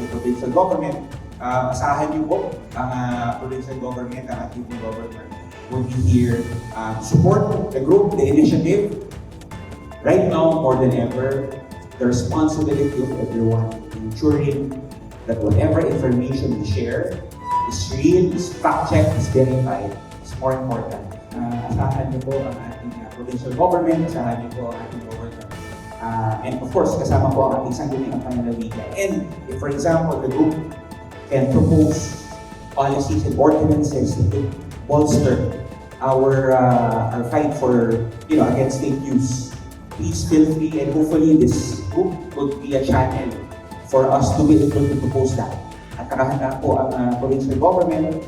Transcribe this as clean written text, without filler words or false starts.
ating provincial government. Asahan niyo po ang provincial government, ang ating government will be here to support the group, the initiative. Right now, more than ever, the responsibility of everyone ensuring that whatever information we share is real, is fact-checked, is verified, is more important. Asahan niyo po ang ating provincial government, asahan niyo po ang ating government. And of course, kasama po ang ating sangguniang panlalawigan. And if, for example, the group can propose policies and ordinances that will bolster our fight for, against fake news, please feel free, and hopefully this group would be a channel for us to be able to propose that. At nakahanda po ang provincial government